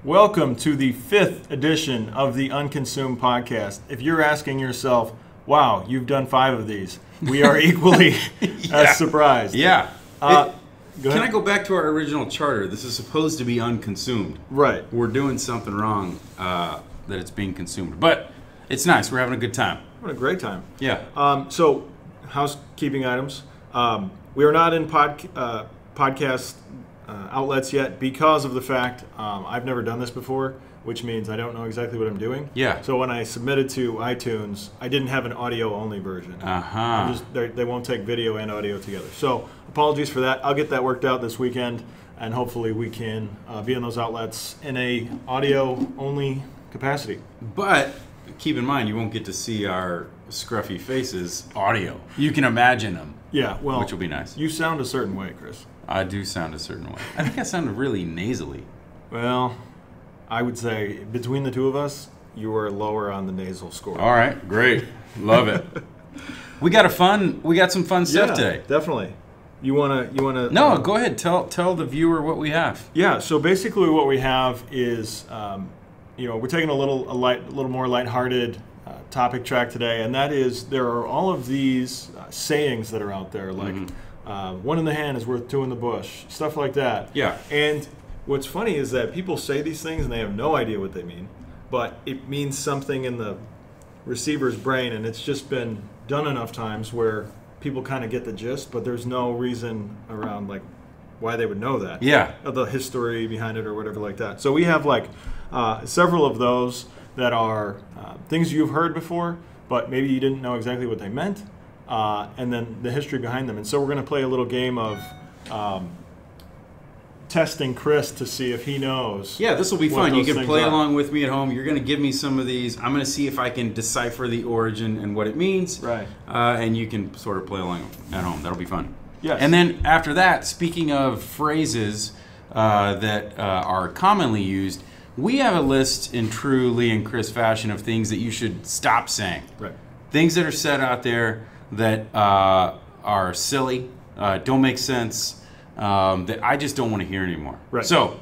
Welcome to the 5th edition of the Unconsumed podcast. If you're asking yourself, wow, you've done 5 of these, we are equally as surprised. Yeah. Can I go back to our original charter? This is supposed to be unconsumed. Right. We're doing something wrong that it's being consumed. But it's nice. We're having a good time. What a great time. Yeah. So, housekeeping items. We are not in podcast outlets yet because of the fact I've never done this before, which means I don't know exactly what I'm doing. Yeah. So when I submitted to iTunes, I didn't have an audio-only version. They won't take video and audio together. So apologies for that. I'll get that worked out this weekend, and hopefully we can be in those outlets in a audio-only capacity. But keep in mind, you won't get to see our scruffy faces audio. You can imagine them. Yeah, well, which will be nice. You sound a certain way, Chris. I do sound a certain way. I think I sounded really nasally. Well, I would say between the two of us, you were lower on the nasal score. All right, great. Love it. We got some fun stuff today. Definitely. You wanna No, go ahead. Tell the viewer what we have. Yeah, so basically what we have is we're taking a little more lighthearted topic track today, and that is there are all of these sayings that are out there, like one in the hand is worth two in the bush, stuff like that. Yeah. And what's funny is that people say these things and they have no idea what they mean, but it means something in the receiver's brain, and it's just been done enough times where people kind of get the gist, but there's no reason around like why they would know that. Yeah. The history behind it or whatever like that. So we have like several of those that are things you've heard before, but maybe you didn't know exactly what they meant, and then the history behind them. And so we're going to play a little game of testing Chris to see if he knows. Yeah, this will be fun. You can play along with me at home. You're going to give me some of these. I'm going to see if I can decipher the origin and what it means. Right. And you can sort of play along at home. That'll be fun. Yes. And then after that, speaking of phrases that are commonly used, we have a list in true Lee and Chris fashion of things that you should stop saying. Right. Things that are said out there that are silly, don't make sense, that I just don't want to hear anymore. Right. So,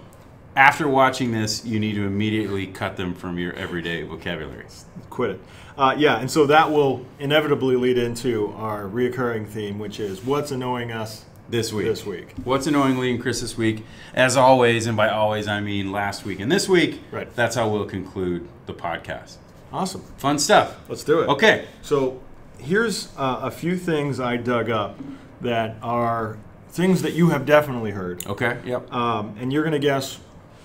after watching this, you need to immediately cut them from your everyday vocabulary. Quit it. And so that will inevitably lead into our reoccurring theme, which is what's annoying us this week. This week. What's annoying Lee and Chris this week? As always, and by always I mean last week and this week. Right. That's how we'll conclude the podcast. Awesome. Fun stuff. Let's do it. Okay. So here's a few things I dug up that are things that you have definitely heard. Okay. Yep. And you're going to guess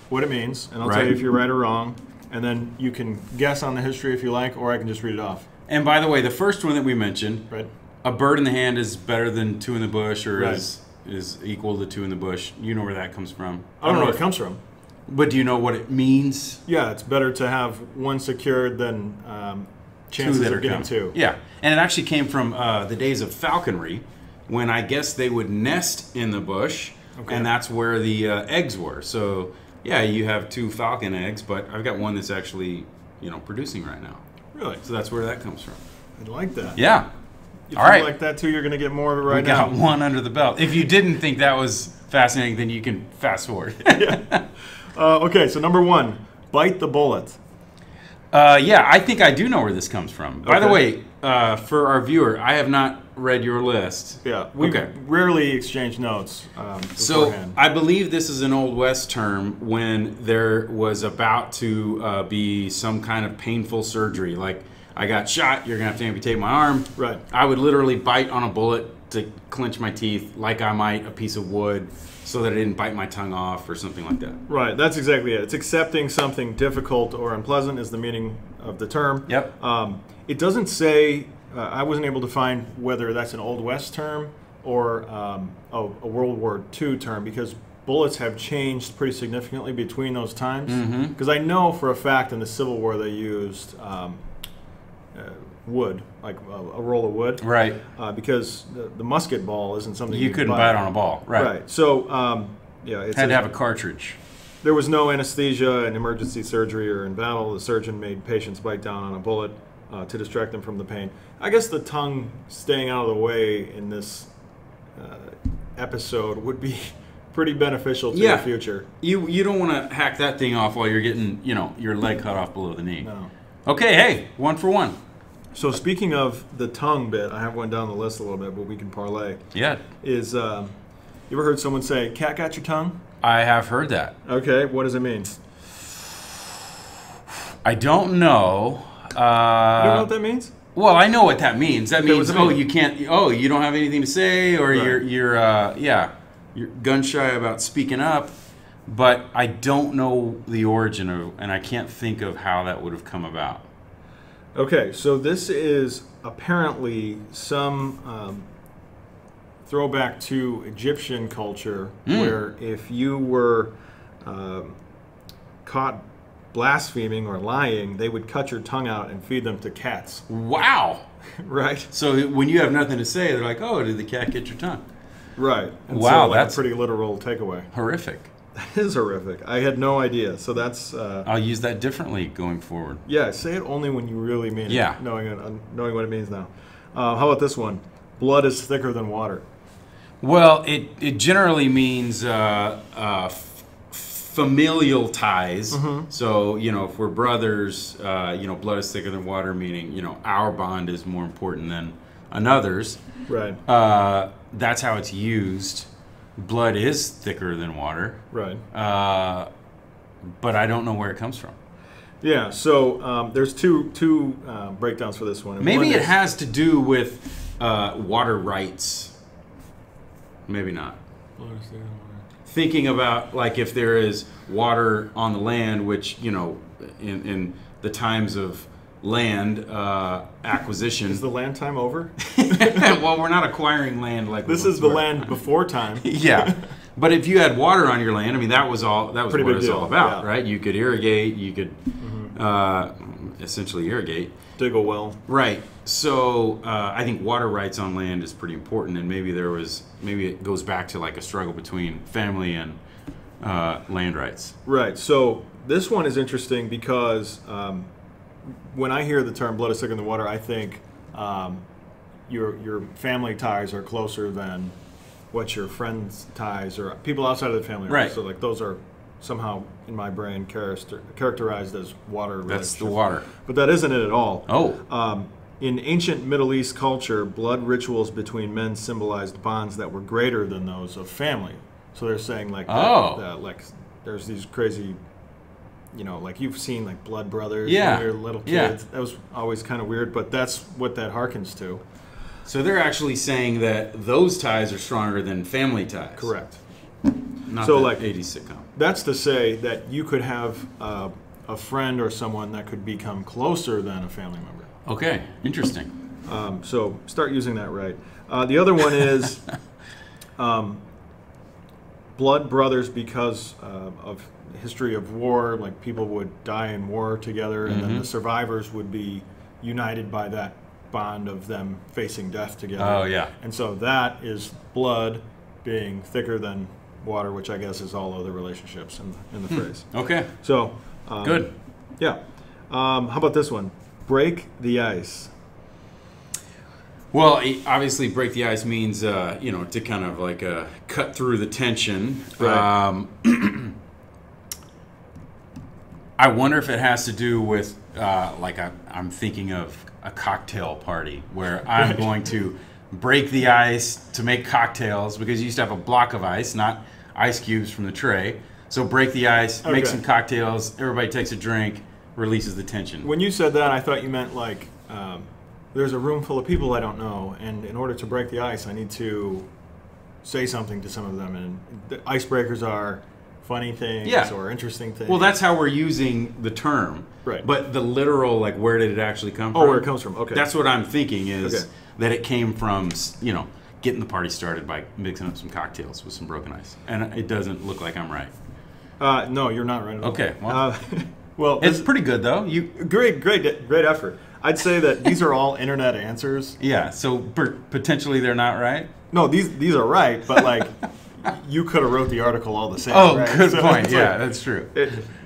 what it means, and I'll tell you if you're right or wrong, and then you can guess on the history if you like, or I can just read it off. And by the way, the first one that we mentioned, right. A bird in the hand is better than two in the bush, or right. is equal to two in the bush. You know where that comes from. I don't know where it comes from. But do you know what it means? Yeah, it's better to have one secured than chances of getting two. Yeah, and it actually came from the days of falconry, when I guess they would nest in the bush, and that's where the eggs were. So, yeah, you have 2 falcon eggs, but I've got one that's actually, producing right now. Really? So that's where that comes from. I like that. Yeah. If All right. you like that too, you're going to get more of it right now. We got one under the belt. If you didn't think that was fascinating, then you can fast forward. Yeah. Okay, so number 1, bite the bullet. Yeah, I think I do know where this comes from. By the way, for our viewer, I have not read your list. Yeah, we rarely exchange notes beforehand. So I believe this is an Old West term when there was about to be some kind of painful surgery. Like, I got shot, you're going to have to amputate my arm. Right. I would literally bite on a bullet to clench my teeth like I might a piece of wood so that it didn't bite my tongue off or something like that. Right, that's exactly it. It's accepting something difficult or unpleasant is the meaning of the term. Yep. It doesn't say, I wasn't able to find whether that's an Old West term or a World War II term, because bullets have changed pretty significantly between those times. Because I know for a fact in the Civil War they used wood, like a roll of wood. Right. Because the musket ball isn't something you couldn't bite on a ball. Right. Right. So, it had to have a cartridge. There was no anesthesia in emergency surgery or in battle. The surgeon made patients bite down on a bullet to distract them from the pain. I guess the tongue staying out of the way in this episode would be pretty beneficial to your future. You don't want to hack that thing off while you're getting, your leg cut off below the knee. No. Okay, hey, 1 for 1. So speaking of the tongue bit, I have one down the list a little bit, but we can parlay. Yeah. Is you ever heard someone say, "Cat got your tongue"? I have heard that. Okay, what does it mean? I don't know. You don't know what that means? Well, I know what that means. That means, what does it mean? you can't. Oh, you don't have anything to say, or Right. you're gun shy about speaking up. But I don't know the origin of, and I can't think of how that would have come about. Okay, so this is apparently some throwback to Egyptian culture, where if you were caught blaspheming or lying, they would cut your tongue out and feed them to cats. Wow. Right? So when you have nothing to say, they're like, "Oh, did the cat get your tongue?" Right. And Wow, so, like, that's a pretty literal takeaway. horrific. That is horrific. I had no idea. So that's I'll use that differently going forward. yeah. Say it only when you really mean Yeah. it. Knowing what it means now. How about this one? Blood is thicker than water. Well, it generally means familial ties. So, if we're brothers, blood is thicker than water, meaning, our bond is more important than another's. Right. That's how it's used. Blood is thicker than water. Right. But I don't know where it comes from. Yeah. So there's two breakdowns for this one. And Maybe one it is- has to do with water rights. Maybe not. Thinking about, like, if there is water on the land, which, in the times of land acquisition. Is the land time over? Well, we're not acquiring land like This we is the once were. land before time. Yeah. But if you had water on your land, I mean, that was Pretty what big it's deal, all about, yeah. right? You could irrigate, you could essentially irrigate. Dig a well. Right. So I think water rights on land is pretty important, and maybe it goes back to like a struggle between family and land rights. Right. So this one is interesting because when I hear the term "blood is thicker than water," I think your family ties are closer than what your friends' ties or people outside of the family are. Right. So like those are somehow in my brain characterized as water. That's the relationships. water. But that isn't it at all. Oh. In ancient Middle East culture, blood rituals between men symbolized bonds that were greater than those of family. So they're saying like, like there's these crazy, like you've seen like blood brothers Yeah. when you're little kids. Yeah. That was always kind of weird, but that's what that harkens to. So they're actually saying that those ties are stronger than family ties. Correct. Not So, the like- 80s sitcom. That's to say that you could have a friend or someone that could become closer than a family member. Okay, interesting. So start using that right. The other one is blood brothers because of history of war. Like people would die in war together, and then the survivors would be united by that bond of them facing death together. Oh, yeah. And so that is blood being thicker than water, which I guess is all other relationships in the phrase. Okay, So good. Yeah. How about this one? Break the ice. Well, obviously, break the ice means, to kind of like cut through the tension. Right. I wonder if it has to do with, I'm thinking of a cocktail party where I'm going to break the ice to make cocktails because you used to have a block of ice, not ice cubes from the tray. So break the ice, make Okay. some cocktails, everybody takes a drink, releases the tension. When you said that, I thought you meant like there's a room full of people I don't know, and in order to break the ice, I need to say something to some of them. And the icebreakers are funny things Yeah. or interesting things. Well, that's how we're using the term. Right. But the literal, like, where did it actually come from? Oh, where it comes from. Okay. That's what I'm thinking is Okay. that it came from, getting the party started by mixing up some cocktails with some broken ice. And it doesn't look like I'm right. No, you're not right at all. Okay, well. Well, It's pretty good, though. great effort. I'd say that these are all internet answers. Yeah, so potentially they're not right? No, these are right, but like you could have wrote the article all the same. Oh, right? good So point. it's Yeah, like- that's true.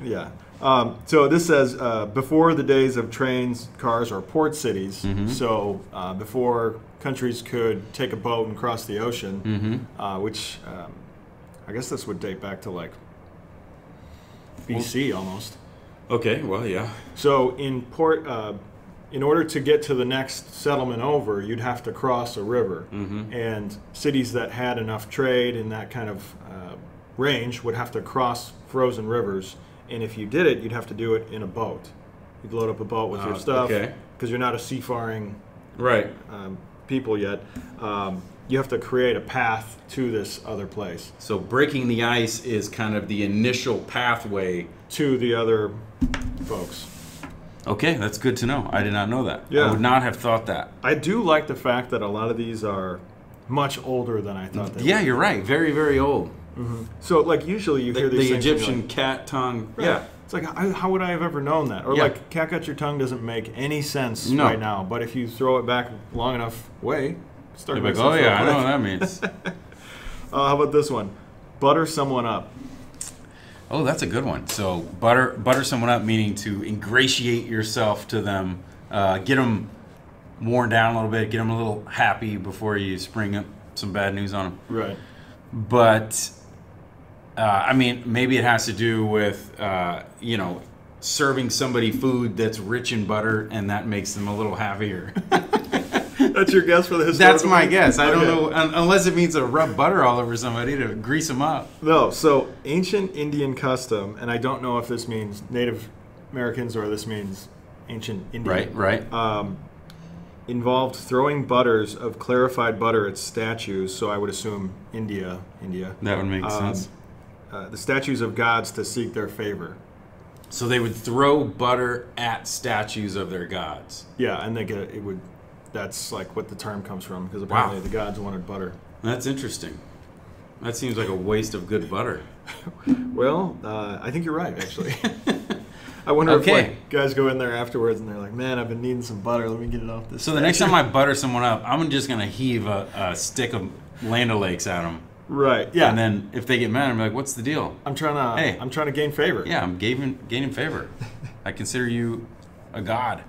Yeah. So this says before the days of trains, cars, or port cities. Mm-hmm. So before countries could take a boat and cross the ocean, which I guess this would date back to like BC almost. Okay, well, yeah. So in order to get to the next settlement over, you'd have to cross a river. And cities that had enough trade in that kind of range would have to cross frozen rivers. And if you did it, you'd have to do it in a boat. You'd load up a boat with your stuff because you're not a seafaring people yet. You have to create a path to this other place. So breaking the ice is kind of the initial pathway to the other folks. Okay, that's good to know. I did not know that. Yeah. I would not have thought that. I do like the fact that a lot of these are much older than I thought they were. Yeah, you're right. Very, very old. So, like, usually you hear these the things. Egyptian like, cat tongue. right. Yeah. It's like, how would I have ever known that? Or like, cat got your tongue doesn't make any sense right now. But if you throw it back long enough away, start like, oh yeah, I know what that means. How about this one? Butter someone up. Oh, that's a good one. So butter someone up, meaning to ingratiate yourself to them, get them worn down a little bit, get them a little happy before you spring up some bad news on them. Right. But I mean, maybe it has to do with serving somebody food that's rich in butter, and that makes them a little happier. That's your guess for the historical? That's my guess. I don't know, unless it means to rub butter all over somebody to grease them up. No, so ancient Indian custom, and I don't know if this means Native Americans or this means ancient Indian. Right. Involved throwing butters of clarified butter at statues, so I would assume India. That would make sense. The statues of gods to seek their favor. So they would throw butter at statues of their gods. Yeah, and it would. That's like what the term comes from, because apparently the gods wanted butter. That's interesting. That seems like a waste of good butter. Well, I think you're right, actually. I wonder if like, guys go in there afterwards and they're like, man, I've been needing some butter. Let me get it off this. So the next time I butter someone up, I'm just going to heave a stick of Land O'Lakes at them. Right, yeah. And then if they get mad, I'm like, what's the deal? I'm trying to gain favor. Yeah, I'm gaining favor. I consider you a god.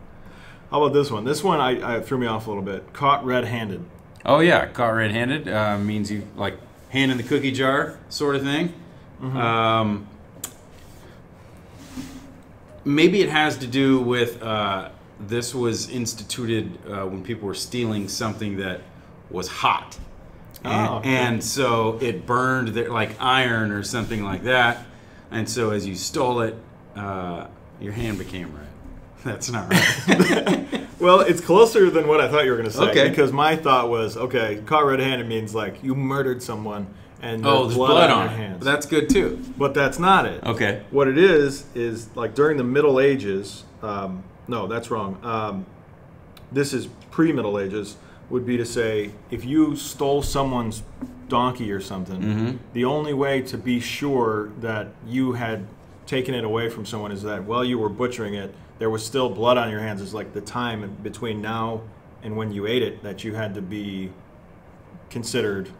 How about this one? This one I threw me off a little bit. Caught red-handed. Oh yeah, caught red-handed means you like hand in the cookie jar sort of thing. Maybe it has to do with this was instituted when people were stealing something that was hot, and so it burned like iron or something like that. And so as you stole it, your hand became red. That's not right. Well, it's closer than what I thought you were going to say. Okay. Because my thought was, caught red-handed means like you murdered someone and there's blood on your hands. That's good too. But that's not it. Okay. What it is like during the Middle Ages. No, that's wrong. This is pre-Middle Ages. Would be to say if you stole someone's donkey or something, the only way to be sure that you had taken it away from someone is that while you were butchering it, there was still blood on your hands. It's like the time between now and when you ate it that you had to be considered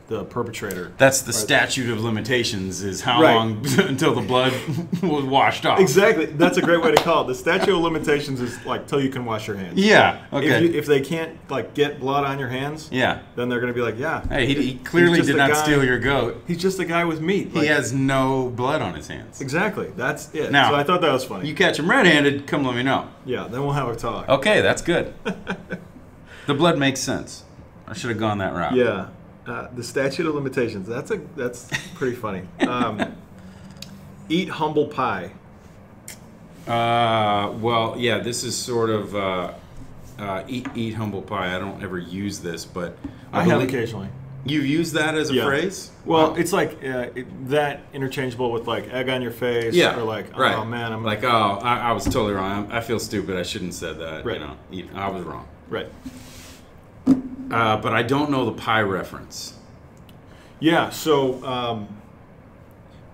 the perpetrator. That's the statute of limitations, is how long until the blood was washed off. Exactly. That's a great way to call it. The statute of limitations is like till you can wash your hands. Yeah. Okay. If they can't like get blood on your hands, then they're going to be like, hey, he clearly did not steal your goat. He's just a guy with meat. He has no blood on his hands. Exactly. That's it. Now, so I thought that was funny. You catch him red-handed, come let me know. Yeah, then we'll have a talk. Okay, that's good. The blood makes sense. I should have gone that route. Yeah. The statute of limitations. That's pretty funny. Eat humble pie. Well, yeah, this is sort of eat humble pie. I don't ever use this, but I have occasionally. You've used that as a phrase? Well, it's like that interchangeable with like egg on your face, or like, oh man, I'm like, oh, I was totally wrong. I feel stupid. I shouldn't have said that. Right. You know, I was wrong. Right. But I don't know the pie reference. Yeah, so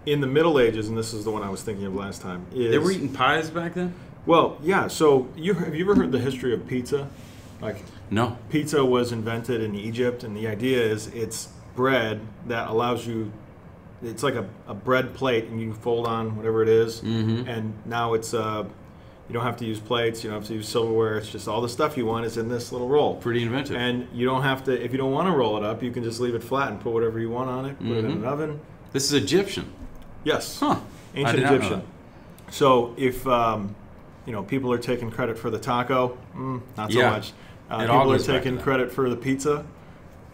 in the Middle Ages, and this is the one I was thinking of last time. They were eating pies back then? Well, yeah. So have you ever heard the history of pizza? Like, no. Pizza was invented in Egypt, and the idea is it's bread that allows you. It's like a bread plate, and you fold on whatever it is, and now it's you don't have to use plates. You don't have to use silverware. It's just all the stuff you want is in this little roll. Pretty inventive. And you don't have to, if you don't want to roll it up, you can just leave it flat and put whatever you want on it. Put it in an oven. This is Egyptian. Yes. Huh. Ancient I did not know Egyptian. So if people are taking credit for the taco, not so Yeah. much. It all People are goes back to taking that. credit for the pizza.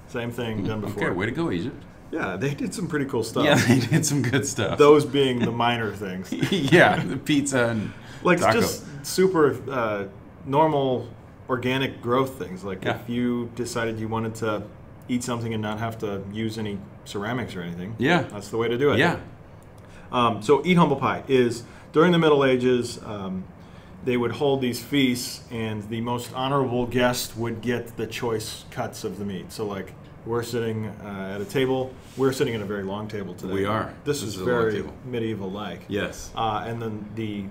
Same thing done before. Okay, way to go, Egypt. Yeah, they did some pretty cool stuff. Yeah, they did some good stuff. Those being the minor things. Yeah, the pizza and Like taco. just super normal organic growth things. Like Yeah. if you decided you wanted to eat something and not have to use any ceramics or anything. Yeah. That's the way to do it. Yeah. So eat humble pie is during the Middle Ages. They would hold these feasts, and the most honorable guest would get the choice cuts of the meat. So, like, we're sitting at a table. We're sitting at a very long table today. We are. This is a long very table. medieval-like. Yes. And then the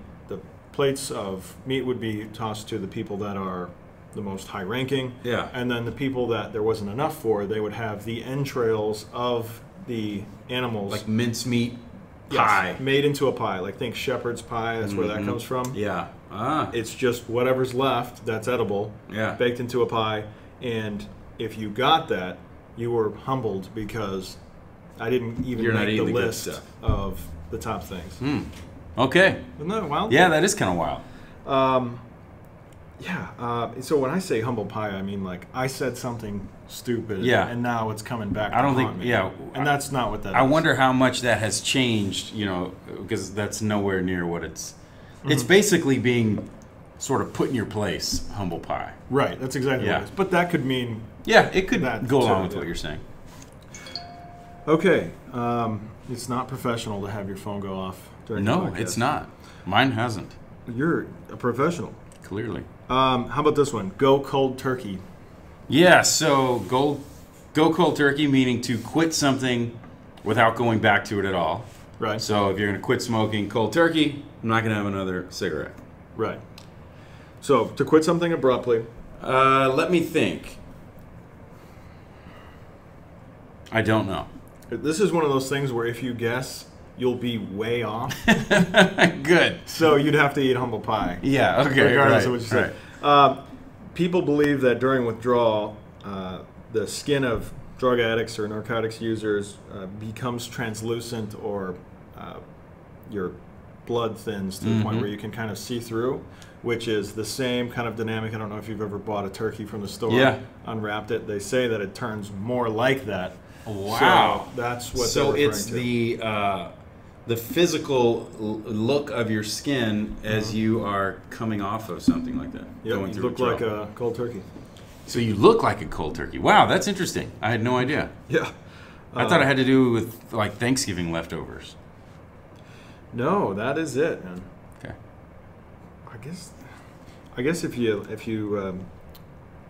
plates of meat would be tossed to the people that are the most high-ranking. Yeah. And then the people that there wasn't enough for, they would have the entrails of the animals. Like mincemeat Yes, pie. made into a pie. Like, think shepherd's pie. That's where that comes from. Yeah. Ah. It's just whatever's left that's edible, Yeah. baked into a pie. And if you got that, you were humbled because I didn't even You're not make the eating the good list stuff. of the top things. Okay. Isn't that wild? Yeah, that is kind of wild. So when I say humble pie, I mean like I said something stupid, Yeah. and now it's coming back. I don't to haunt think. me. Yeah. And that's not what that I is. wonder how much that has changed. Because that's nowhere near what it's. It's basically being sort of put in your place. Humble pie. Right. That's exactly Yeah. what it is. But that could mean Yeah, it could That go too, along with yeah. what you're saying. okay. It's not professional to have your phone go off during the No, podcast. it's not. Mine hasn't. You're a professional. Clearly. How about this one? Go cold turkey. Yeah, so go cold turkey, meaning to quit something without going back to it at all. Right. So if you're going to quit smoking cold turkey, I'm not going to have another cigarette. Right. So to quit something abruptly. Let me think. I don't know. This is one of those things where if you guess, you'll be way off. Good. So you'd have to eat humble pie. Yeah, okay. Regardless right, of what you say. People believe that during withdrawal, the skin of drug addicts or narcotics users becomes translucent, or your blood thins to the point where you can kind of see through, which is the same kind of dynamic. I don't know if you've ever bought a turkey from the store, Yeah. unwrapped it. They say that it turns more like that. Wow. So that's what So they're referring it's to. the physical look of your skin as you are coming off of something like that. Yep, going you through look like withdrawal. a cold turkey. So you look like a cold turkey. Wow, that's interesting. I had no idea. Yeah. I thought it had to do with like Thanksgiving leftovers. No, that is it, man. Okay. I guess if you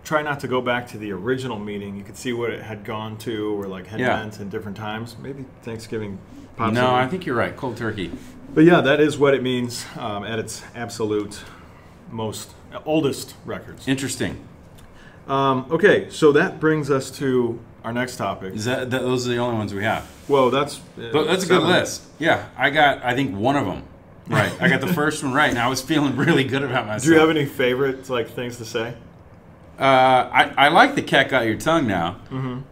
try not to go back to the original meeting, you could see what it had gone to or like had Yeah. meant in different times. Maybe Thanksgiving pops No, in. I think you're right. Cold turkey. But yeah, that is what it means at its absolute most oldest records. Interesting. Okay, so that brings us to our next topic. Is that those are the only ones we have? Well, that's But that's a good 7. list. Yeah, I got I think one of them right. I got the first one right, and I was feeling really good about myself. Do you have any favorite like things to say? I like the cat got your tongue now.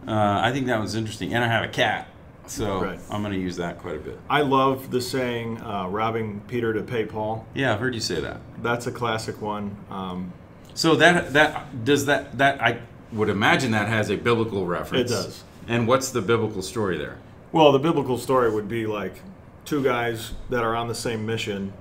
I think that was interesting, and I have a cat, so Right. I'm going to use that quite a bit. I love the saying "robbing Peter to pay Paul." Yeah, I've heard you say that. That's a classic one. So that I would imagine that has a biblical reference. It does. And what's the biblical story there? Well, the biblical story would be like two guys that are on the same mission.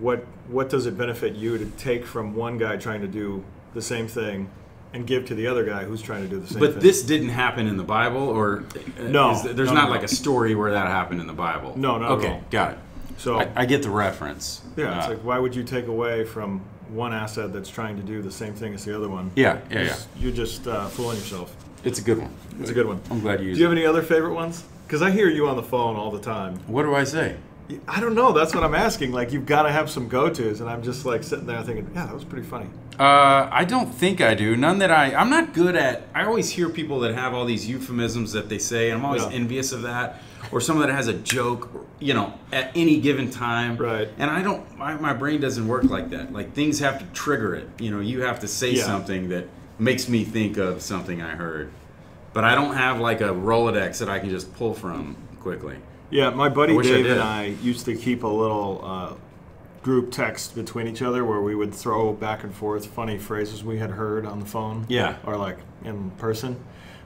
What does it benefit you to take from one guy trying to do the same thing and give to the other guy who's trying to do the same thing? But this didn't happen in the Bible, or No, there's no, not no. like a story where that happened in the Bible. No, not at okay, all. got it. So I get the reference. yeah, it's like why would you take away from one asset that's trying to do the same thing as the other one? yeah. You're just fooling yourself. It's a good one. It's a good one. I'm glad you Do used you it. have any other favorite ones? Because I hear you on the phone all the time. What do I say? I don't know. That's what I'm asking. Like, you've got to have some go-tos, and I'm just like sitting there thinking, yeah, that was pretty funny. I don't think I do. None that I'm not good at. I always hear people that have all these euphemisms that they say, and I'm always Yeah. envious of that. Or someone that has a joke, at any given time. Right. And I don't. My brain doesn't work like that. Like things have to trigger it. You have to say Yeah. something that makes me think of something I heard. but I don't have like a Rolodex that I can just pull from quickly. Yeah, my buddy Dave and I used to keep a little group text between each other where we would throw back and forth funny phrases we had heard on the phone. Yeah. Or like in person.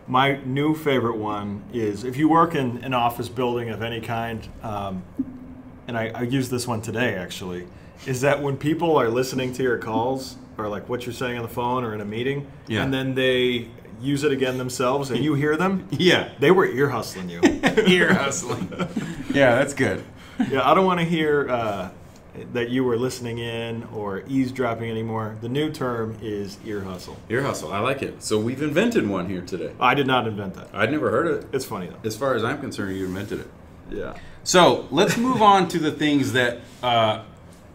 My new favorite one is if you work in an office building of any kind, and I used this one today actually, is that when people are listening to your calls or like what you're saying on the phone or in a meeting, and then they use it again themselves and you hear them, they were ear hustling you. Ear hustling. Yeah, that's good. Yeah, I don't want to hear that you were listening in or eavesdropping anymore. The new term is ear hustle. Ear hustle, I like it. So we've invented one here today. I did not invent that. I'd never heard of it. It's funny though. As far as I'm concerned, you invented it. Yeah. So let's move on to the things that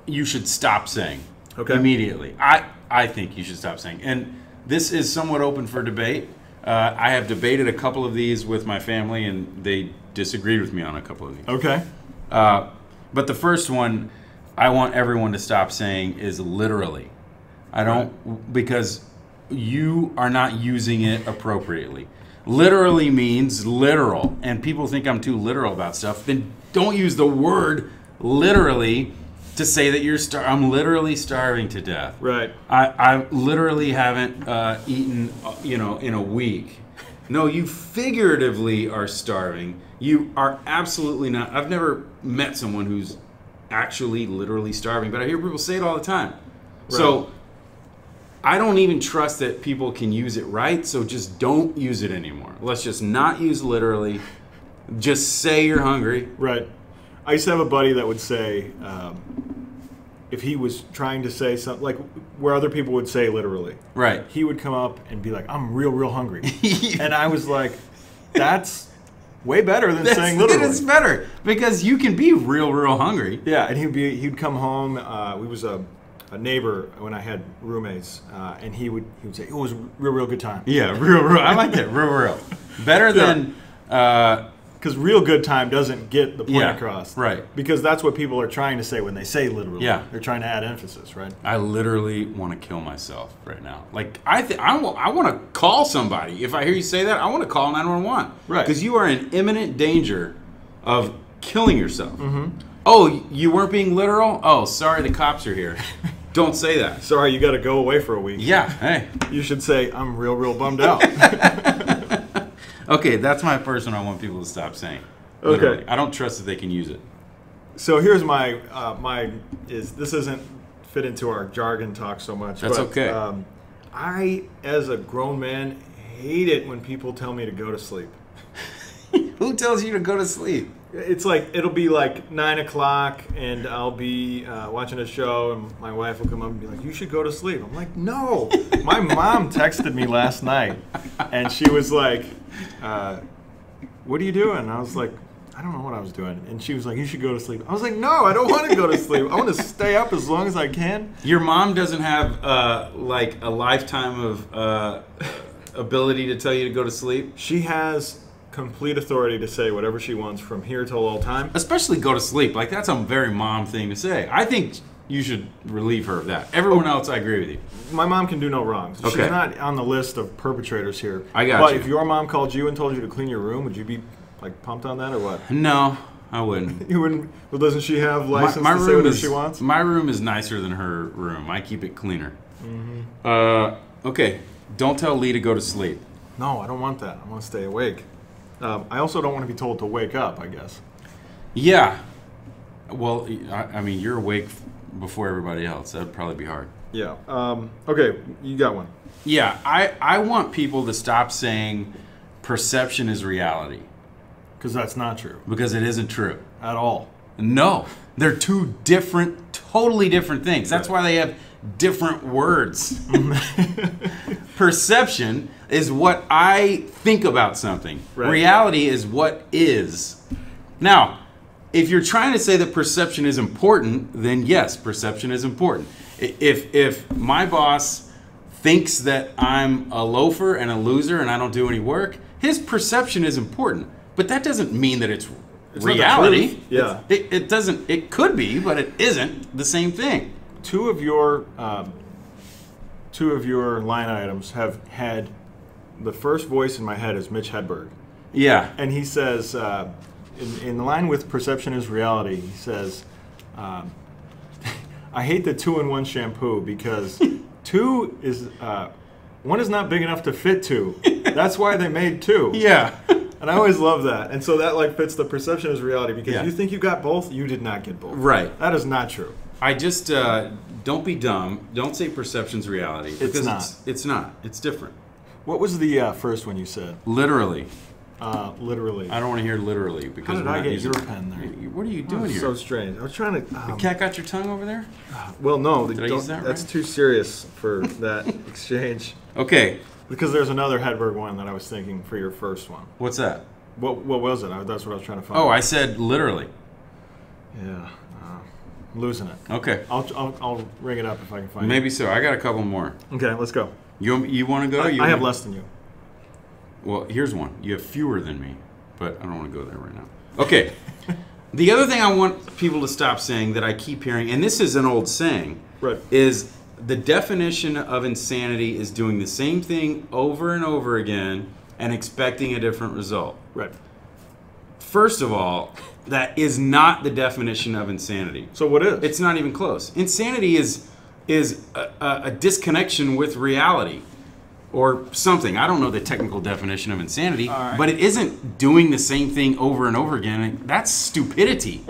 you should stop saying immediately. I think you should stop saying. And this is somewhat open for debate. I have debated a couple of these with my family, and they disagreed with me on a couple of these. Okay. But the first one I want everyone to stop saying is literally. I don't, because you are not using it appropriately. Literally means literal, and people think I'm too literal about stuff. Then don't use the word literally to say that I'm literally starving to death. Right. I literally haven't eaten, in a week. No, you figuratively are starving. You are absolutely not. I've never met someone who's actually literally starving, but I hear people say it all the time. Right. So I don't even trust that people can use it right, so just don't use it anymore. Let's just not use literally. Just say you're hungry. Right. I used to have a buddy that would say, if he was trying to say something, like where other people would say literally. Right. He would come up and be like, I'm real, real hungry. And I was like, that's way better than saying literally. It's better, because you can be real, real hungry. Yeah, and he'd come home. We was a neighbor when I had roommates, and he would say, it was a real, real good time. Yeah, real. I like that, real. Better than... Because real good time doesn't get the point across. Right. Because that's what people are trying to say when they say literally. Yeah. They're trying to add emphasis, right? I literally want to kill myself right now. Like, I want to call somebody. If I hear you say that, I want to call 911. Right. Because you are in imminent danger of killing yourself. Mm-hmm. Oh, you weren't being literal? Oh, sorry, the cops are here. Don't say that. Sorry, you got to go away for a week. Yeah, hey. You should say, I'm real, real bummed out. Okay, that's my first one I want people to stop saying. Literally. Okay. I don't trust that they can use it. So here's my, this doesn't fit into our jargon talk so much. That's okay. I, as a grown man, hate it when people tell me to go to sleep. Who tells you to go to sleep? It's like, it'll be like 9 o'clock and I'll be watching a show and my wife will come up and be like, you should go to sleep. I'm like, no. My mom texted me last night and she was like, what are you doing? And I was like, I don't know what I was doing. And she was like, you should go to sleep. I was like, no, I don't want to go to sleep. I want to stay up as long as I can. Your mom doesn't have like a lifetime of ability to tell you to go to sleep? She has complete authority to say whatever she wants from here till all time. Especially go to sleep. Like, that's a very mom thing to say. I think you should relieve her of that. Everyone else, I agree with you. My mom can do no wrong. So okay. She's not on the list of perpetrators here. I got but you. If your mom called you and told you to clean your room, would you be like pumped on that or what? No, I wouldn't. You wouldn't? Well, doesn't she have license to say whatever she wants? My room is nicer than her room. I keep it cleaner. Mm-hmm. Okay, don't tell Lee to go to sleep. No, I don't want that. I want to stay awake. I also don't want to be told to wake up, I guess. Yeah. Well, I mean, you're awake before everybody else. That would probably be hard. Yeah. Okay, you got one. Yeah, I want people to stop saying perception is reality. Because that's not true. Because it isn't true. At all. No. They're two different, totally different things. That's why they have different words. Perception is what I think about something. Right. Reality is what is. Now, if you're trying to say that perception is important, then yes, perception is important. If my boss thinks that I'm a loafer and a loser and I don't do any work, his perception is important. But that doesn't mean that it's reality. Yeah. It doesn't. It could be, but it isn't the same thing. Two of your line items have had the first voice in my head is Mitch Hedberg. Yeah. And he says, in line with perception is reality, he says, I hate the 2-in-1 shampoo because one is not big enough to fit two. That's why they made two. Yeah. And I always love that. And so that like fits the perception is reality because you think you got both, you did not get both. Right. That is not true. I just, don't be dumb. Don't say perception's reality. It's not. It's not. It's different. What was the first one you said? Literally. Literally. I don't want to hear literally because How did I get your pen there? What are you doing here? So strange. I was trying to. The cat got your tongue over there? Well, no. Did I use that that's right? too serious for that exchange. Okay. Because there's another Hedberg one that I was thinking for your first one. What's that? What was it? That's what I was trying to find. Oh, I said literally. Yeah. I'm losing it. Okay. I'll ring it up if I can find it. Maybe so. I got a couple more. Okay, let's go. You want to go? I have less than you. Well, here's one. You have fewer than me, but I don't want to go there right now. Okay. The other thing I want people to stop saying that I keep hearing, and this is an old saying, right, is the definition of insanity is doing the same thing over and over again and expecting a different result. Right. First of all, that is not the definition of insanity. So what is? It's not even close. Insanity is a disconnection with reality or something. I don't know the technical definition of insanity, but it isn't doing the same thing over and over again. That's stupidity.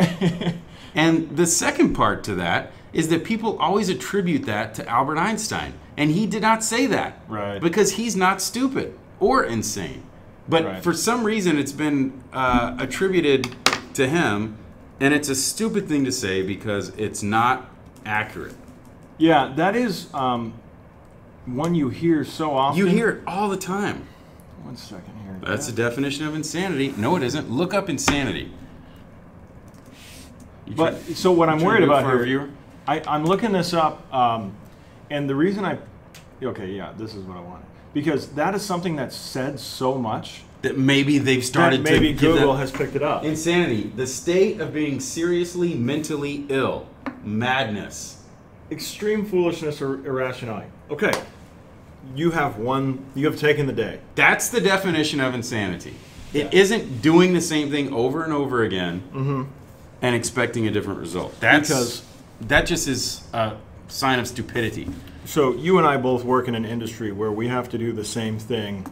And the second part to that is that people always attribute that to Albert Einstein. And he did not say that. Right. Because he's not stupid or insane. But for some reason, it's been attributed to him, and it's a stupid thing to say because it's not accurate. Yeah, that is one you hear so often. You hear it all the time. 1 second here. That's the definition of insanity. No, it isn't. Look up insanity. So what I'm worried about here, viewer? I'm looking this up, and the reason this is what I wanted. Because that is something that's said so much that maybe they've started that maybe to give Google has picked it up. Insanity, the state of being seriously mentally ill, madness, extreme foolishness or irrationality. Okay, you have taken the day. That's the definition of insanity. It isn't doing the same thing over and over again and expecting a different result. That just is a sign of stupidity. So you and I both work in an industry where we have to do the same thing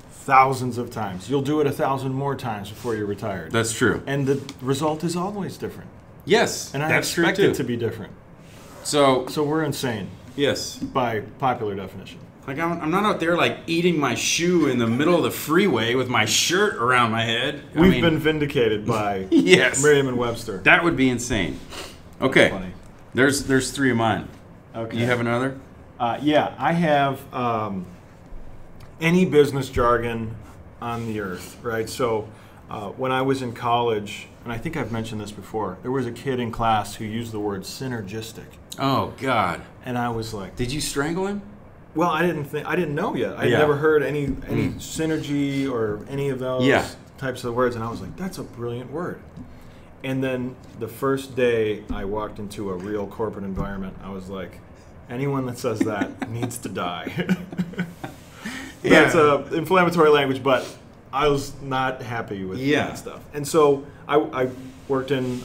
thousands of times. You'll do it 1,000 more times before you're retired. That's true. And the result is always different. Yes, and I expect it to be different. So we're insane. Yes. By popular definition. Like I'm not out there like eating my shoe in the middle of the freeway with my shirt around my head. We've been vindicated by Merriam-Webster. That would be insane. Okay. Funny. There's 3 of mine. Okay. You have another? Yeah, I have any business jargon on the earth, right? So when I was in college, and I think I've mentioned this before, there was a kid in class who used the word synergistic. Oh, God. And I was like... Did you strangle him? Well, I didn't know yet. I'd never heard any synergy or any of those types of words, and I was like, that's a brilliant word. And then the first day I walked into a real corporate environment, I was like, anyone that says that needs to die. That's inflammatory language, but I was not happy with that stuff. And so I worked in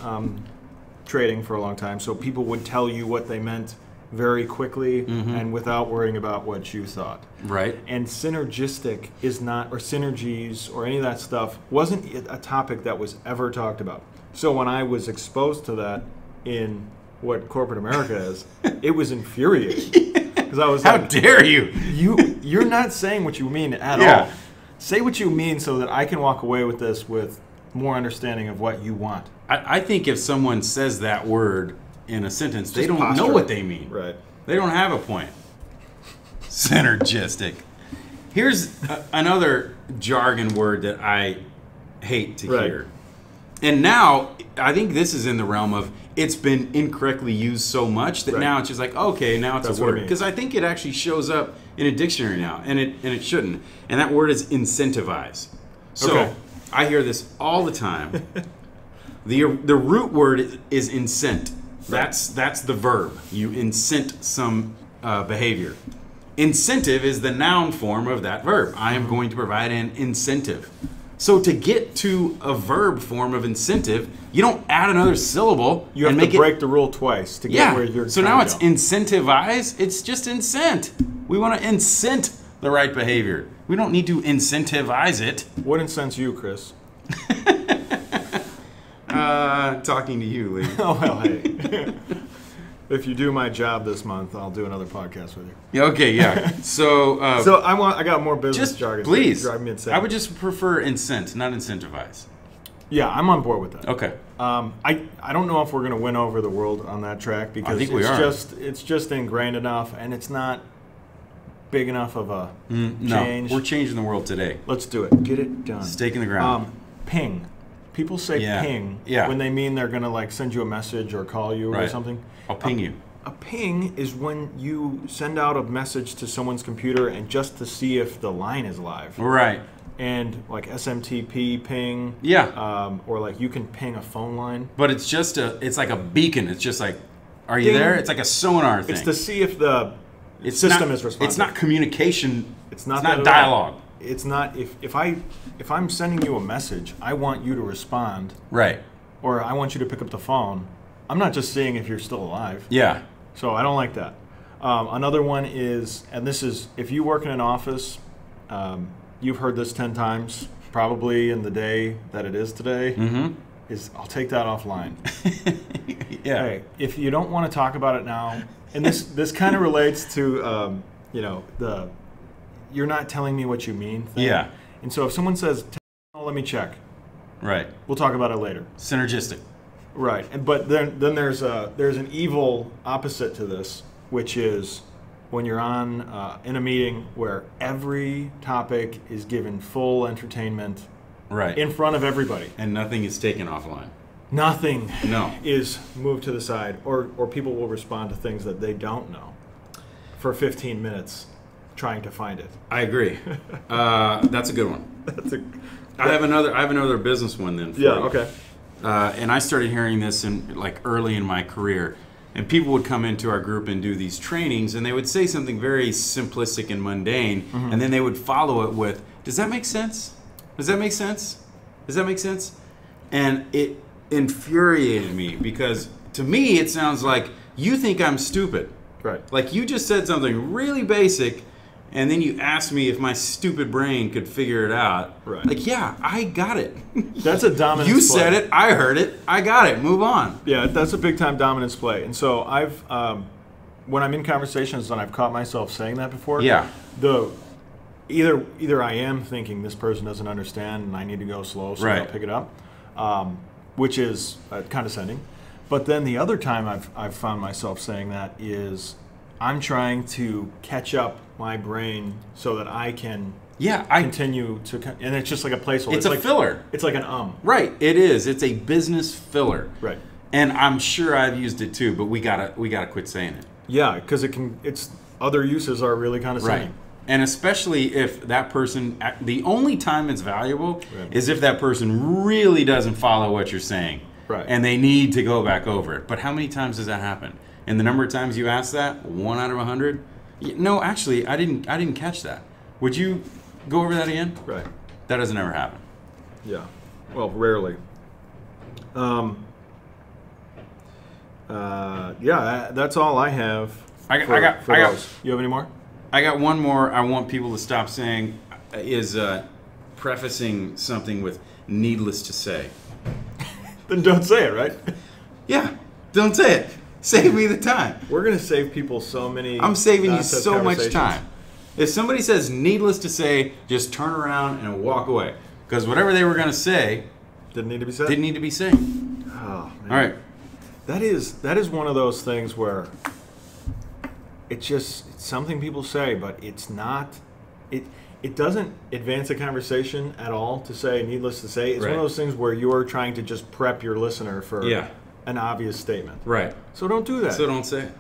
trading for a long time, so people would tell you what they meant very quickly and without worrying about what you thought. Right. And synergistic is not, or synergies or any of that stuff, wasn't a topic that was ever talked about. So when I was exposed to that in what corporate America is, it was infuriating. Because I was like, how dare you? You're not saying what you mean at all. Say what you mean so that I can walk away with this with more understanding of what you want. I think if someone says that word in a sentence, they don't know what they mean. Right. They don't have a point. Synergistic. Here's another jargon word that I hate to hear. And now, I think this is in the realm of it's been incorrectly used so much that now it's just like, okay, now it's a word. Because I think it actually shows up in a dictionary now, and it shouldn't. And that word is incentivize. So I hear this all the time. The root word is incent. That's the verb. You incent some behavior. incentive is the noun form of that verb. I am going to provide an incentive. So to get to a verb form of incentive, you don't add another syllable. You have to break the rule twice to get where you're. So now it's incentivize. It's just incent. We want to incent the right behavior. We don't need to incentivize it. What incents you, Chris? Talking to you, Lee. Oh, well, hey. If you do my job this month, I'll do another podcast with you. Yeah, okay, yeah. So I got more business jargon. Please. Drive me insane. I would just prefer incent, not incentivize. Yeah, I'm on board with that. Okay. I don't know if we're going to win over the world on that track because it's just ingrained enough and it's not big enough of a change. No, we're changing the world today. Let's do it. Get it done. Stake in the ground. Ping. People say ping when they mean they're going to like send you a message or call you or something. I'll ping you. A ping is when you send out a message to someone's computer and just to see if the line is live. Right. And like SMTP ping. Yeah. Or like you can ping a phone line. But it's just it's like a beacon. It's just like, are you there? It's like a sonar thing. It's to see if the system is responsive. It's not communication. It's not dialogue. It's not if I'm sending you a message, I want you to respond. Right. Or I want you to pick up the phone. I'm not just seeing if you're still alive. Yeah. So I don't like that. Another one is, and this is, if you work in an office, you've heard this 10 times, probably in the day that it is today, is I'll take that offline. Yeah. Hey, if you don't want to talk about it now, and this kind of relates to, you're not telling me what you mean thing. Yeah. And so if someone says, oh, let me check. Right. We'll talk about it later. Synergistic. Right, but then there's an evil opposite to this, which is when you're on in a meeting where every topic is given full entertainment, right, in front of everybody, and nothing is taken offline. Nothing is moved to the side, or people will respond to things that they don't know for 15 minutes trying to find it. I agree. That's a good one. I have another business one then. For you. Okay. And I started hearing this early in my career, and people would come into our group and do these trainings, and they would say something very simplistic and mundane, and then they would follow it with, "Does that make sense? Does that make sense? Does that make sense?" And it infuriated me because to me it sounds like you think I'm stupid. Right. Like you just said something really basic, and then you asked me if my stupid brain could figure it out. Right. Like, yeah, I got it. That's a dominance play. You said it, I heard it, I got it, move on. Yeah, that's a big time dominance play. And so I've, when I'm in conversations and I've caught myself saying that before, either I am thinking this person doesn't understand and I need to go slow so I'll pick it up, which is condescending. But then the other time I've found myself saying that is I'm trying to catch up my brain so that I can continue to, and it's just like a placeholder. It's a filler. It's like an Right, it is. It's a business filler. Right. And I'm sure I've used it too, but we gotta quit saying it. Yeah, because its other uses are really condescending. Right. And especially if that person, the only time it's valuable is if that person really doesn't follow what you're saying. Right. And they need to go back over it. But how many times does that happen? And the number of times you ask that, 1 out of 100? No, actually, I didn't catch that. Would you go over that again? Right. That doesn't ever happen. Yeah. Well, rarely. That's all I have. I got those. You have any more? I got one more I want people to stop saying is prefacing something with needless to say. Then don't say it, right? Yeah, don't say it. Save me the time. We're going to save people so many. I'm saving you so much time. If somebody says needless to say, just turn around and walk away. Because whatever they were going to say didn't need to be said. Didn't need to be said. Oh, man. All right. That is one of those things where it's something people say, but it's not. It doesn't advance a conversation at all to say needless to say. It's one of those things where you're trying to just prep your listener for an obvious statement. Right. So don't do that. So don't say it.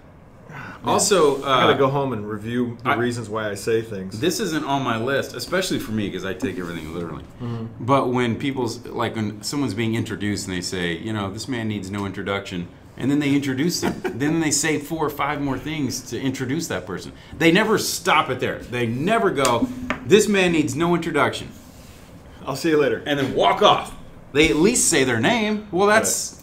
Also, I gotta go home and review the reasons why I say things. This isn't on my list, especially for me because I take everything literally. But when when someone's being introduced and they say, this man needs no introduction, and then they introduce them, then they say 4 or 5 more things to introduce that person. They never stop it there. They never go, this man needs no introduction. I'll see you later. And then walk off. They at least say their name. Well, that's...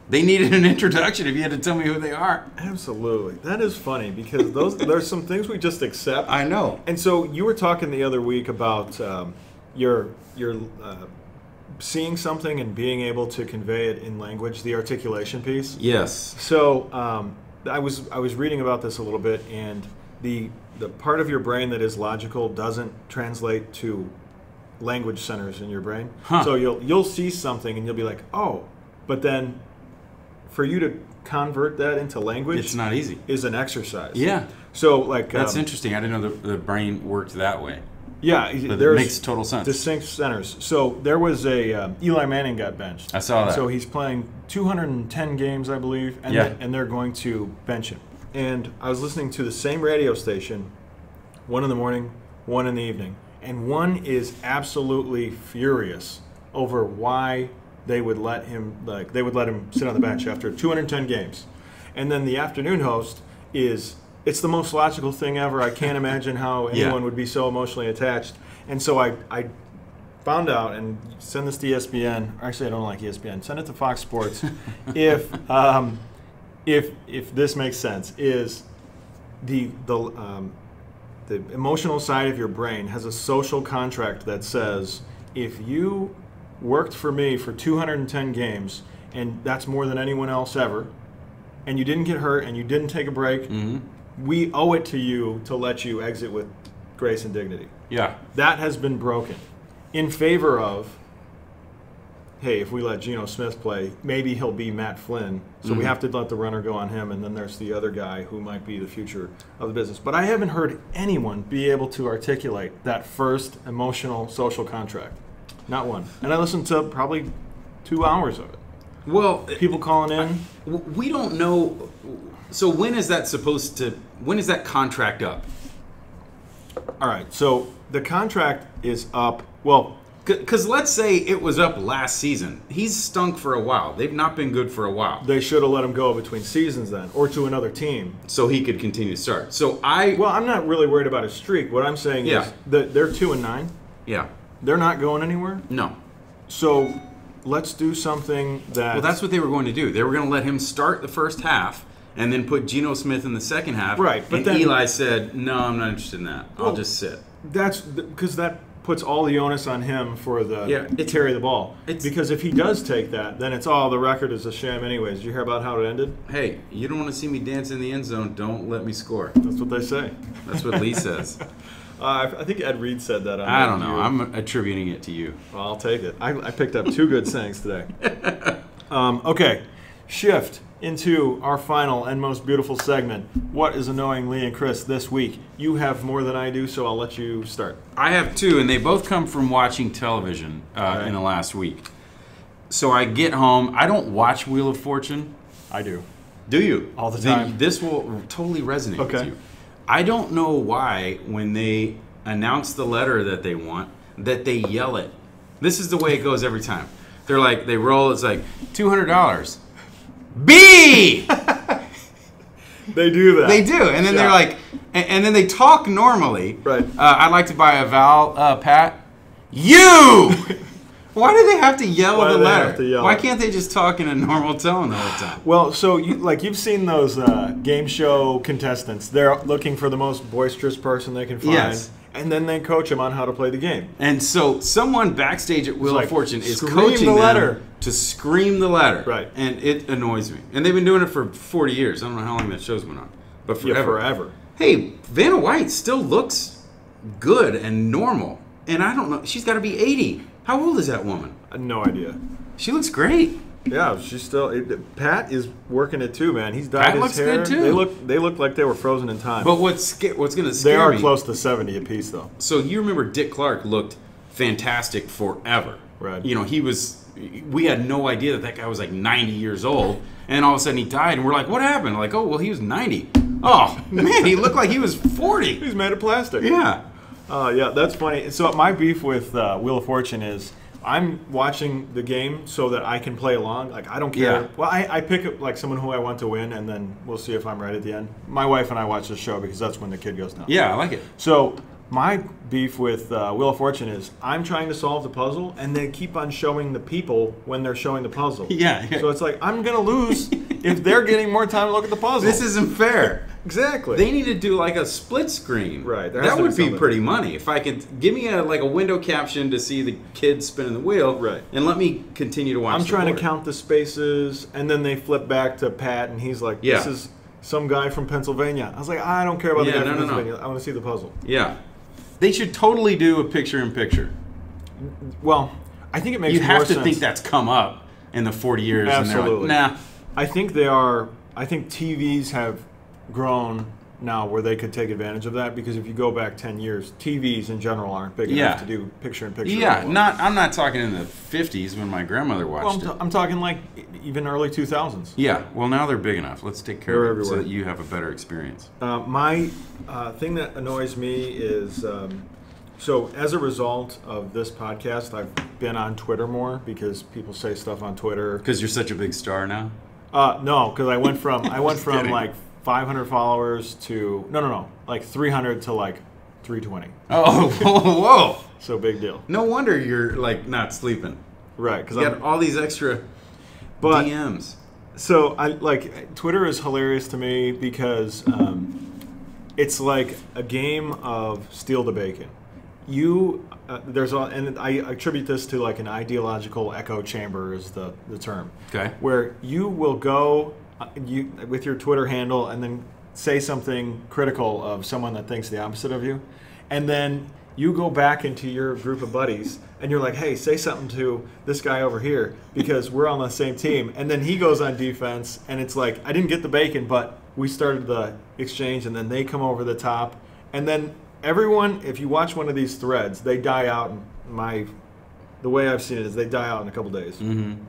They needed an introduction if you had to tell me who they are. Absolutely. That is funny because there's some things we just accept. I know. And so you were talking the other week about your seeing something and being able to convey it in language, the articulation piece. Yes. So I was reading about this a little bit, and the part of your brain that is logical doesn't translate to language centers in your brain. Huh. So you'll see something and you'll be like, oh, but then for you to convert that into language, it's not easy. Is an exercise. Yeah. So that's interesting. I didn't know the brain worked that way. Yeah, but it makes total sense. Distinct centers. So there was a Eli Manning got benched. I saw that. So he's playing 210 games, I believe, and and they're going to bench him. And I was listening to the same radio station, one in the morning, one in the evening, and one is absolutely furious over why they would let him sit on the bench after 210 games. And then the afternoon host is, it's the most logical thing ever. I can't imagine how anyone would be so emotionally attached. And so I found out, and send this to ESPN. Actually, I don't like ESPN. Send it to Fox Sports. if this makes sense, is the emotional side of your brain has a social contract that says if you worked for me for 210 games, and that's more than anyone else ever, and you didn't get hurt and you didn't take a break, we owe it to you to let you exit with grace and dignity. Yeah. That has been broken in favor of, hey, if we let Geno Smith play, maybe he'll be Matt Flynn, so we have to let the runner go on him, and then there's the other guy who might be the future of the business. But I haven't heard anyone be able to articulate that first emotional social contract. Not one. And I listened to probably 2 hours of it. Well, people calling in. We don't know. So when is that contract up? All right. So the contract is up. Well, because let's say it was up last season. He's stunk for a while. They've not been good for a while. They should have let him go between seasons then, or to another team, so he could continue to start. Well, I'm not really worried about his streak. What I'm saying is that they're 2-9. Yeah. They're not going anywhere? No. So let's do something that... Well, that's what they were going to do. They were going to let him start the first half and then put Geno Smith in the second half. Right. But and then Eli said, no, I'm not interested in that. I'll just sit. That's because that puts all the onus on him for carry the ball. Because if he does take that, then it's all the record is a sham anyways. Did you hear about how it ended? Hey, you don't want to see me dance in the end zone, don't let me score. That's what they say. That's what Lee says. I think Ed Reed said that. I don't know. I'm attributing it to you. Well, I'll take it. I picked up 2 good sayings today. Okay. Shift into our final and most beautiful segment. What is annoying Lee and Chris this week? You have more than I do, so I'll let you start. I have 2, and they both come from watching television in the last week. So I get home. I don't watch Wheel of Fortune. I do. Do you? All the time. This will totally resonate with you. I don't know why when they announce the letter that they want, that they yell it. This is the way it goes every time. They're like, they roll, it's like, $200. B! They do that. They do. And then they're like, and then they talk normally. Right. I'd like to buy a vowel, Pat. You! Why do they have to yell the letter? Why can't they just talk in a normal tone the whole time? Well, so you've seen those game show contestants. They're looking for the most boisterous person they can find. Yes. And then they coach them on how to play the game. And so someone backstage at Wheel of Fortune is coaching them to scream the letter. Right. And it annoys me. And they've been doing it for 40 years. I don't know how long that show's been on. But forever. Yeah, forever. Hey, Vanna White still looks good and normal. And I don't know. She's got to be 80. How old is that woman? I have no idea. She looks great. Yeah, she's still. Pat is working it too, man. He's dyed his hair. Pat looks good too. They look like they were frozen in time. But what's going to scare me? They are close to 70 apiece, though. So you remember Dick Clark looked fantastic forever. Right. You know, he was. We had no idea that guy was like 90 years old, and all of a sudden he died, and we're like, what happened? Like, oh, well, he was 90. Oh, man, he looked like he was 40. He's made of plastic. Yeah. Yeah, that's funny. So my beef with Wheel of Fortune is I'm watching the game so that I can play along. Like, I don't care. Yeah. Well, I pick up like someone who I want to win, and then we'll see if I'm right at the end. My wife and I watch the show because that's when the kid goes down. Yeah, I like it. So my beef with Wheel of Fortune is I'm trying to solve the puzzle, and they keep on showing the people when they're showing the puzzle. Yeah. So it's like, I'm going to lose if they're getting more time to look at the puzzle. This isn't fair. Exactly. They need to do like a split screen. Right. That would be pretty money. If I could give me like a window caption to see the kids spinning the wheel, right, and let me continue to watch. I'm trying to count the spaces, and then they flip back to Pat, and he's like, "This is some guy from Pennsylvania." I was like, "I don't care about the guy from Pennsylvania. I want to see the puzzle." Yeah, they should totally do a picture-in-picture. Well, I think it makes more sense. You have to think that's come up in the 40 years. Absolutely. And they're like, nah. I think they are. I think TVs have grown now where they could take advantage of that, because if you go back 10 years, TVs in general aren't big enough to do picture-in-picture. Yeah, I'm not talking in the 50s when my grandmother watched it. I'm talking like even early 2000s. Yeah, well, now they're big enough. Let's take care of it so that you have a better experience. My thing that annoys me is, so as a result of this podcast, I've been on Twitter more because people say stuff on Twitter. Because you're such a big star now? No, because I went from like 500 followers to like 300 to like 320. Oh, whoa! So big deal. No wonder you're like not sleeping. Right, because you got all these extra DMs. So I like Twitter is hilarious to me because it's like a game of steal the bacon. And I attribute this to like an ideological echo chamber is the term. Okay. Where you will go with your Twitter handle and then say something critical of someone that thinks the opposite of you, and then you go back into your group of buddies and you're like, hey, say something to this guy over here because we're on the same team, and then he goes on defense, and it's like, I didn't get the bacon, but we started the exchange, and then they come over the top, and then everyone, if you watch one of these threads, they die out. The way I've seen it is they die out in a couple days. Mm-hmm.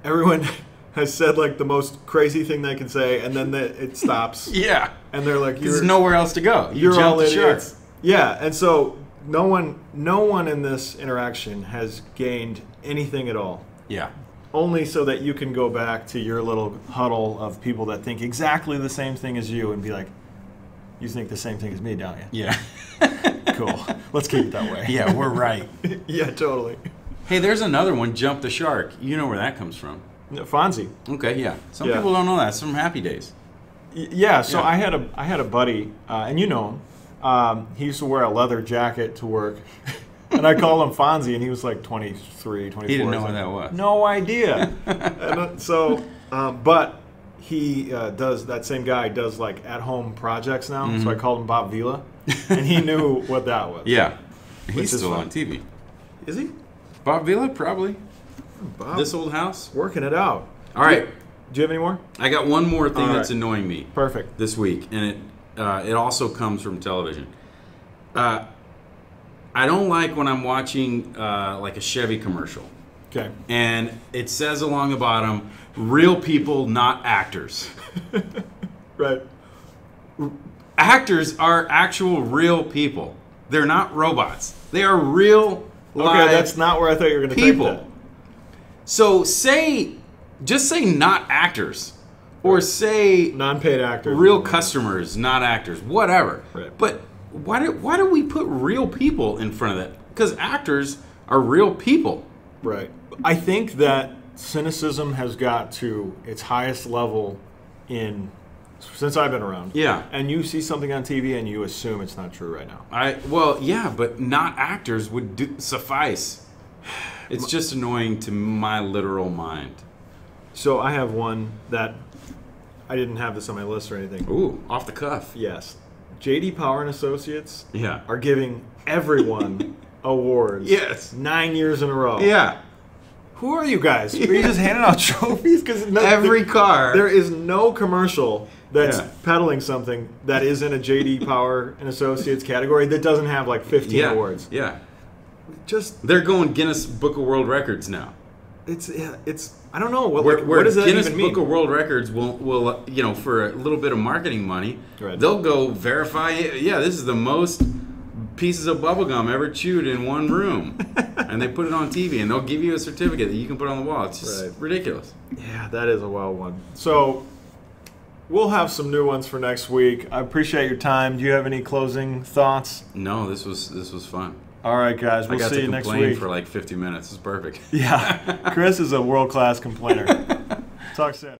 Everyone has said like the most crazy thing they can say, and then it stops. Yeah, and they're like, "There's nowhere else to go. You're all idiots." Yeah, and so no one in this interaction has gained anything at all. Yeah, only so that you can go back to your little huddle of people that think exactly the same thing as you and be like, "You think the same thing as me, don't you?" Yeah. Cool. Let's keep it that way. Yeah, we're right. Yeah, totally. Hey, there's another one, Jump the Shark. You know where that comes from. Fonzie. Okay, yeah. Some people don't know that. It's from Happy Days. Yeah, so I had a buddy, and you know him. He used to wear a leather jacket to work. And I called him Fonzie, and he was like 23, 24. He didn't know what that was. No idea. And so, but he does, that same guy does like at-home projects now. Mm-hmm. So I called him Bob Vila, and he knew what that was. Yeah. He's still on TV. Is he? Bob Vila, probably. Bob, This Old House? Working it out. All right. Do you have any more? I got one more thing that's annoying me. Perfect. This week, and it also comes from television. I don't like when I'm watching like a Chevy commercial. Okay. And it says along the bottom, real people, not actors. Right. Actors are actual real people. They're not robots. They are real live that's not where I thought you were going to take that. So just say not actors. Or say non-paid actors. Real customers, not actors. Whatever. Right. But why do we put real people in front of that? Because actors are real people. Right. I think that cynicism has got to its highest level since I've been around. Yeah. And you see something on TV and you assume it's not true right now. But not actors would suffice. It's just annoying to my literal mind. So I have one that I didn't have this on my list or anything. Ooh, off the cuff. Yes. J.D. Power and Associates are giving everyone awards. Yes. 9 years in a row. Yeah. Who are you guys? Are you just handing out trophies? Because every car. There is no commercial that's peddling something that is in a J.D. Power and Associates category that doesn't have like 15 awards. Yeah. They're going Guinness Book of World Records now. It's I don't know. What, Where what does that Guinness even mean? Book of World Records will for a little bit of marketing money, Right. they'll go verify. Yeah, this is the most pieces of bubblegum ever chewed in one room, and they put it on TV, and they'll give you a certificate that you can put on the wall. It's just ridiculous. Yeah, that is a wild one. So we'll have some new ones for next week. I appreciate your time. Do you have any closing thoughts? No, this was fun. All right, guys. We'll see you next week. I got to complain for like 50 minutes. It's perfect. Yeah, Chris is a world-class complainer. Talk soon.